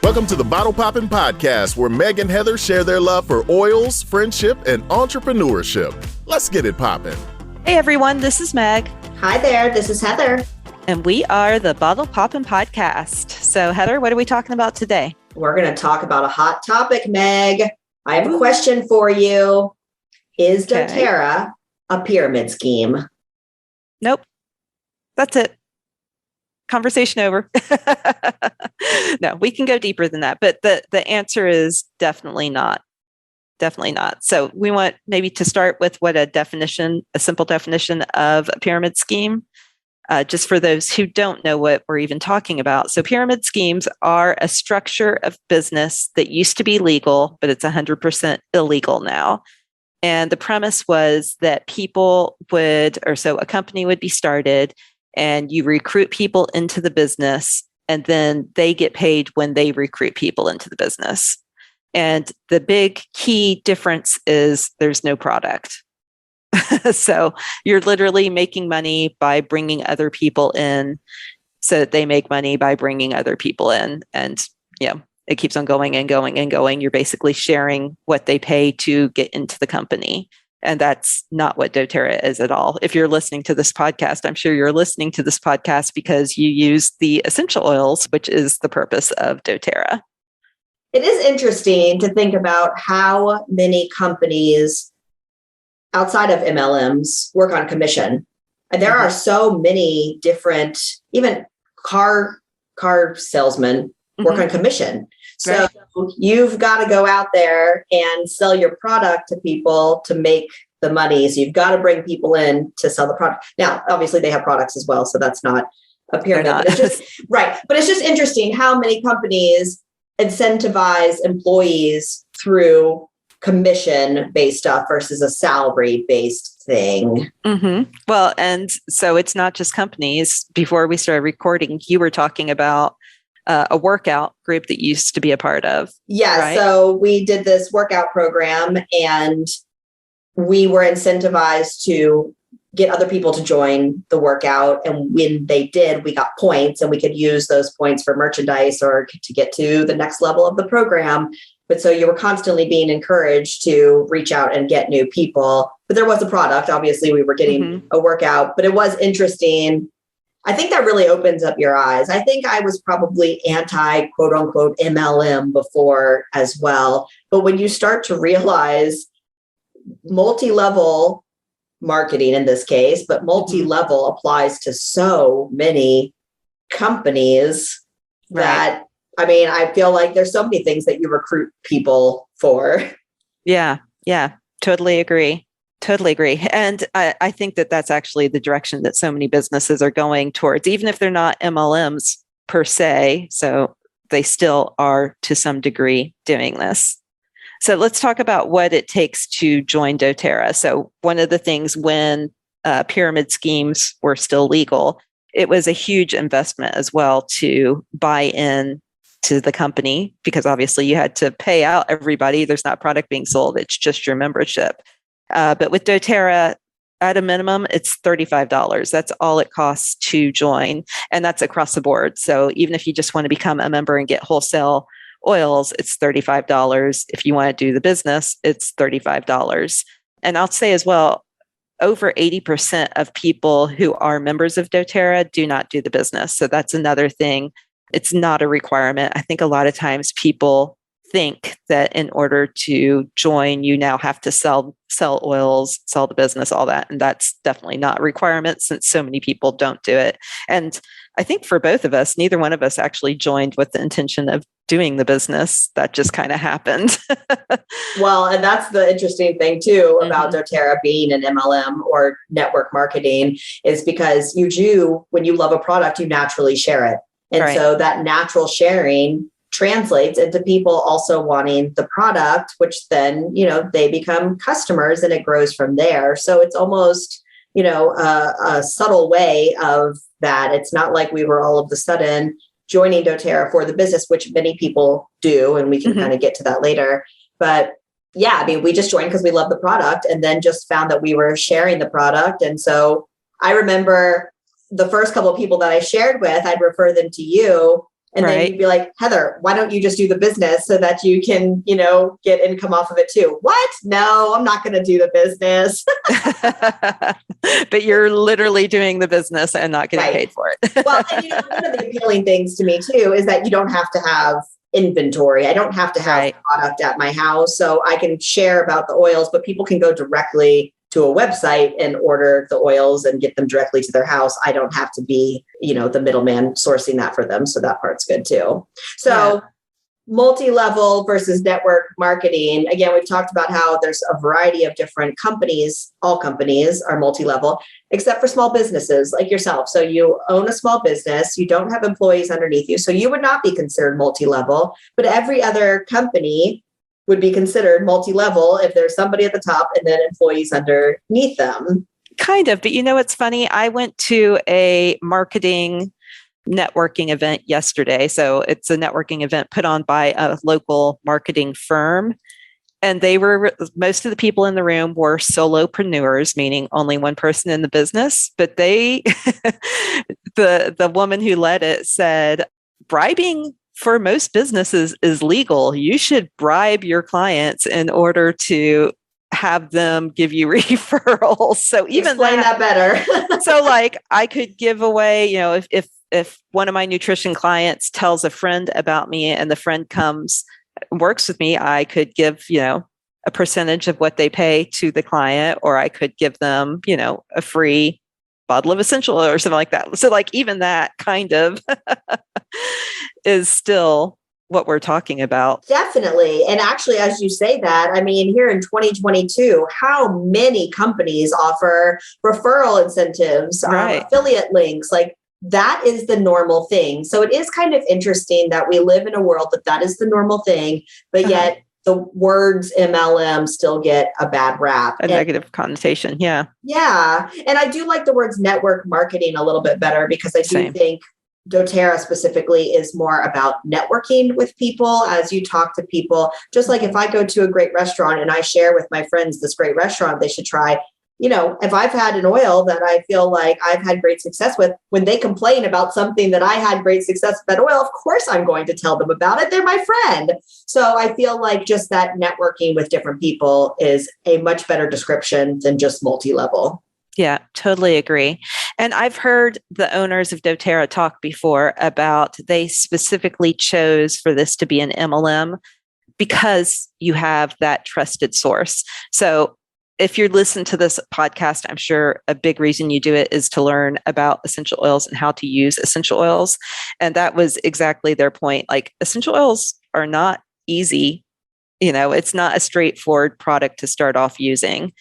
Welcome to the Bottle Poppin' Podcast, where Meg and Heather share their love for oils, friendship, and entrepreneurship. Let's get it poppin'. Hey everyone, this is Meg. Hi there, this is Heather. And we are the Bottle Poppin' Podcast. So Heather, what are we talking about today? We're going to talk about a hot topic, Meg. I have a question for you. Is doTERRA a pyramid scheme? Nope. That's it. Conversation over. No, we can go deeper than that, but the answer is definitely not. Definitely not. So we want maybe to start with what a simple definition of a pyramid scheme, just for those who don't know what we're even talking about. So pyramid schemes are a structure of business that used to be legal, but it's 100% illegal now. And the premise was that a company would be started and you recruit people into the business, and then they get paid when they recruit people into the business. And the big key difference is there's no product. So you're literally making money by bringing other people in, so that they make money by bringing other people in. And it keeps on going and going and going. You're basically sharing what they pay to get into the company. And that's not what doTERRA is at all. If you're listening to this podcast, I'm sure you're listening to this podcast because you use the essential oils, which is the purpose of doTERRA. It is interesting to think about how many companies outside of MLMs work on commission. And there are so many different, even car salesmen work on commission. So you've got to go out there and sell your product to people to make the money. So you've got to bring people in to sell the product. Now, obviously they have products as well, so that's not a pyramid. But it's just, right. But it's just interesting how many companies incentivize employees through commission-based stuff versus a salary-based thing. Mm-hmm. Well, and so it's not just companies. Before we started recording, you were talking about a workout group that you used to be a part of. Yeah. Right? So we did this workout program and we were incentivized to get other people to join the workout. And when they did, we got points and we could use those points for merchandise or to get to the next level of the program. But so you were constantly being encouraged to reach out and get new people. But there was a product. Obviously, we were getting a workout, but it was interesting. I think that really opens up your eyes. I think I was probably anti quote unquote MLM before as well. But when you start to realize multi-level marketing in this case, but multi-level applies to so many companies that, I feel like there's so many things that you recruit people for. Yeah, totally agree. Totally agree. And I think that that's actually the direction that so many businesses are going towards, even if they're not MLMs per se. So they still are to some degree doing this. So let's talk about what it takes to join doTERRA. So one of the things when pyramid schemes were still legal, it was a huge investment as well to buy in to the company, because obviously you had to pay out everybody. There's not product being sold. It's just your membership. But with doTERRA, at a minimum, it's $35. That's all it costs to join. And that's across the board. So even if you just want to become a member and get wholesale oils, it's $35. If you want to do the business, it's $35. And I'll say as well, over 80% of people who are members of doTERRA do not do the business. So that's another thing. It's not a requirement. I think a lot of times people think that in order to join, you now have to sell oils, sell the business, all that. And that's definitely not a requirement since so many people don't do it. And I think for both of us, neither one of us actually joined with the intention of doing the business. That just kind of happened. Well, and that's the interesting thing too about doTERRA being an MLM or network marketing is because when you love a product, you naturally share it. And so that natural sharing translates into people also wanting the product, which then, they become customers and it grows from there. So it's almost, a subtle way of that. It's not like we were all of a sudden joining doTERRA for the business, which many people do. And we can kind of get to that later. But we just joined because we love the product and then just found that we were sharing the product. And so I remember the first couple of people that I shared with, I'd refer them to you. And then you'd be like, Heather, why don't you just do the business so that you can, get income off of it too? What? No, I'm not going to do the business. But you're literally doing the business and not getting paid for it. Well, and one of the appealing things to me too is that you don't have to have inventory. I don't have to have product at my house. So I can share about the oils, but people can go directly to a website and order the oils and get them directly to their house. I don't have to be, the middleman sourcing that for them. So that part's good too. So multi-level versus network marketing. Again, we've talked about how there's a variety of different companies. All companies are multi-level, except for small businesses like yourself. So you own a small business, you don't have employees underneath you. So you would not be considered multi-level, but every other company would be considered multi-level if there's somebody at the top and then employees underneath them. Kind of, but it's funny. I went to a marketing networking event yesterday. So it's a networking event put on by a local marketing firm. And most of the people in the room were solopreneurs, meaning only one person in the business. But the woman who led it said, bribing for most businesses is legal. You should bribe your clients in order to have them give you referrals. So even explain that better. So I could give away, if one of my nutrition clients tells a friend about me and the friend comes works with me, I could give, a percentage of what they pay to the client, or I could give them, a free bottle of essential oil or something like that. So even that kind of is still what we're talking about. Definitely. And actually, as you say that, here in 2022, how many companies offer referral incentives, affiliate links, that is the normal thing. So it is kind of interesting that we live in a world that is the normal thing, but yet the words MLM still get a bad rap. A negative connotation. Yeah. Yeah. And I do like the words network marketing a little bit better because I do think doTERRA specifically is more about networking with people as you talk to people. Just like if I go to a great restaurant and I share with my friends this great restaurant they should try, if I've had an oil that I feel like I've had great success with, when they complain about something that I had great success with that oil, of course I'm going to tell them about it. They're my friend. So I feel like just that networking with different people is a much better description than just multi-level. Yeah, totally agree. And I've heard the owners of doTERRA talk before about they specifically chose for this to be an MLM because you have that trusted source. So if you're listening to this podcast, I'm sure a big reason you do it is to learn about essential oils and how to use essential oils. And that was exactly their point. Essential oils are not easy. It's not a straightforward product to start off using.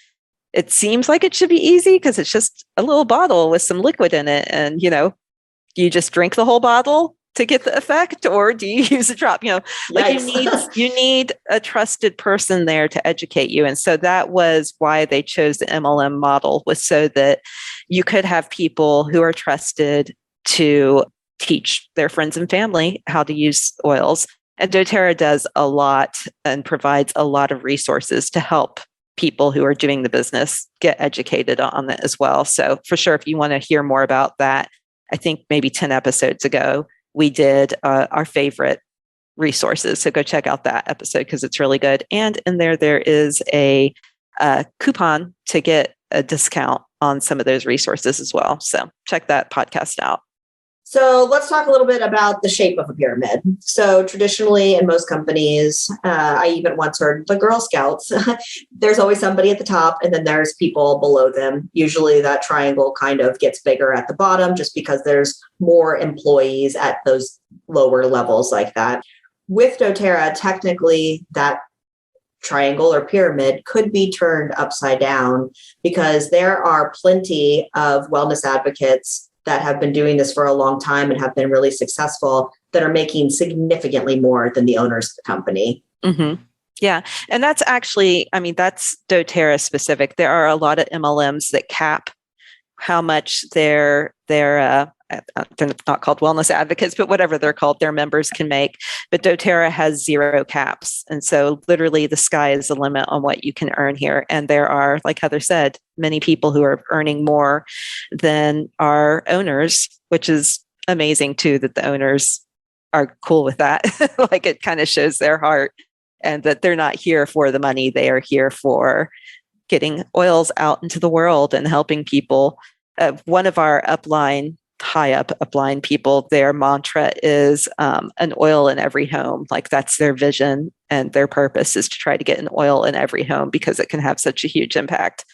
It seems like it should be easy because it's just a little bottle with some liquid in it. And, you just drink the whole bottle to get the effect, or do you use a drop? You need a trusted person there to educate you. And so that was why they chose the MLM model, was so that you could have people who are trusted to teach their friends and family how to use oils. And doTERRA does a lot and provides a lot of resources to help people who are doing the business get educated on it as well. So for sure, if you want to hear more about that, I think maybe 10 episodes ago, we did our favorite resources. So go check out that episode because it's really good. And in there is a coupon to get a discount on some of those resources as well. So check that podcast out. So let's talk a little bit about the shape of a pyramid. So traditionally in most companies, I even once heard the Girl Scouts, there's always somebody at the top and then there's people below them. Usually that triangle kind of gets bigger at the bottom just because there's more employees at those lower levels like that. With doTERRA, technically that triangle or pyramid could be turned upside down because there are plenty of wellness advocates that have been doing this for a long time and have been really successful that are making significantly more than the owners of the company. Mm-hmm. Yeah. And that's actually, that's doTERRA specific. There are a lot of MLMs that cap how much they're not called wellness advocates, but whatever they're called, their members can make. But doTERRA has 0 caps. And so literally the sky is the limit on what you can earn here. And there are, like Heather said, many people who are earning more than our owners, which is amazing too, that the owners are cool with that. Like it kind of shows their heart and that they're not here for the money. They are here for getting oils out into the world and helping people. One of our high up upline people, their mantra is an oil in every home. Like that's their vision and their purpose is to try to get an oil in every home because it can have such a huge impact.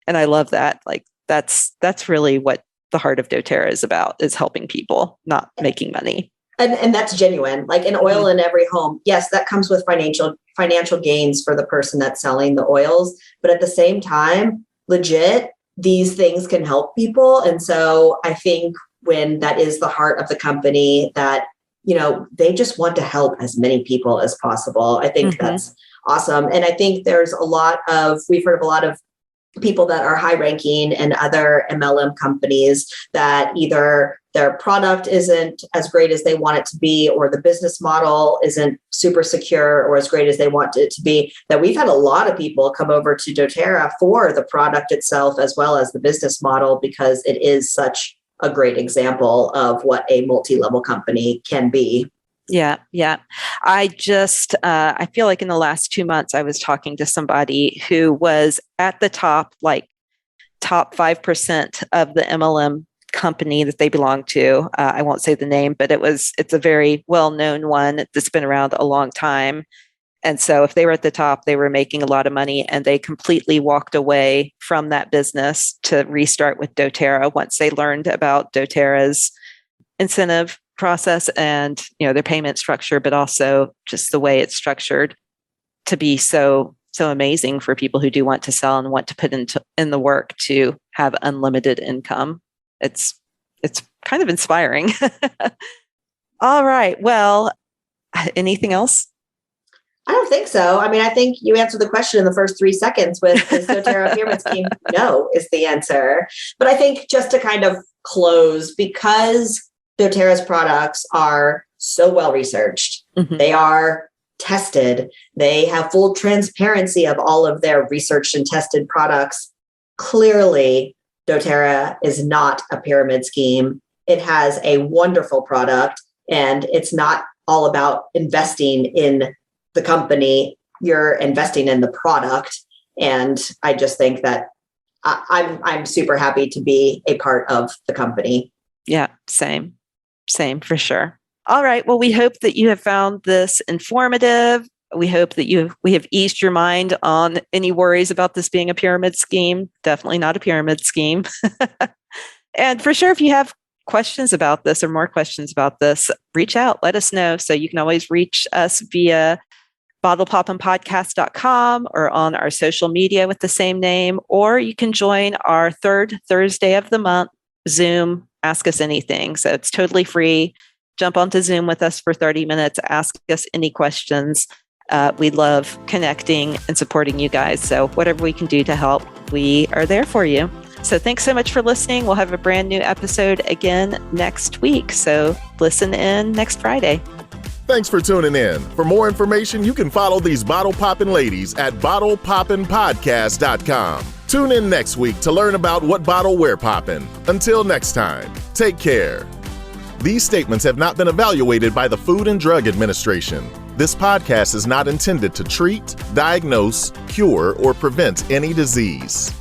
And I love that. Like that's really what the heart of doTERRA is about, is helping people, not making money. And that's genuine. Like an oil in every home. Yes, that comes with financial gains for the person that's selling the oils. But at the same time, legit, these things can help people. And so I think when that is the heart of the company, that, they just want to help as many people as possible. I think that's awesome. And I think we've heard of a lot of people that are high ranking in other MLM companies that either their product isn't as great as they want it to be, or the business model isn't super secure or as great as they want it to be, that we've had a lot of people come over to doTERRA for the product itself, as well as the business model, because it is such a great example of what a multi-level company can be. Yeah. I feel like in the last 2 months, I was talking to somebody who was at the top 5% of the MLM company that they belong to. I won't say the name, but it's a very well-known one that's been around a long time. And so if they were at the top, they were making a lot of money, and they completely walked away from that business to restart with doTERRA once they learned about doTERRA's incentive process and their payment structure, but also just the way it's structured to be so amazing for people who do want to sell and want to put in the work to have unlimited income. It's kind of inspiring. All right. Well, anything else? I don't think so. I mean, I think you answered the question in the first 3 seconds with is doTERRA a pyramid scheme? No is the answer. But I think just to kind of close, because doTERRA's products are so well researched, they are tested, they have full transparency of all of their researched and tested products. Clearly, doTERRA is not a pyramid scheme. It has a wonderful product, and it's not all about investing in the company. You're investing in the product. And I just think that I'm super happy to be a part of the company. Yeah, same for sure. All right. Well, we hope that you have found this informative. We hope that we have eased your mind on any worries about this being a pyramid scheme. Definitely not a pyramid scheme. And for sure, if you have questions about this or more questions about this, reach out, let us know. So you can always reach us via bottlepoppinpodcast.com or on our social media with the same name, or you can join our third Thursday of the month Zoom Ask Us Anything. So it's totally free. Jump onto Zoom with us for 30 minutes, ask us any questions. We love connecting and supporting you guys. So whatever we can do to help, we are there for you. So thanks so much for listening. We'll have a brand new episode again next week. So listen in next Friday. Thanks for tuning in. For more information, you can follow these bottle poppin' ladies at bottlepoppinpodcast.com. Tune in next week to learn about what bottle we're poppin'. Until next time, take care. These statements have not been evaluated by the Food and Drug Administration. This podcast is not intended to treat, diagnose, cure, or prevent any disease.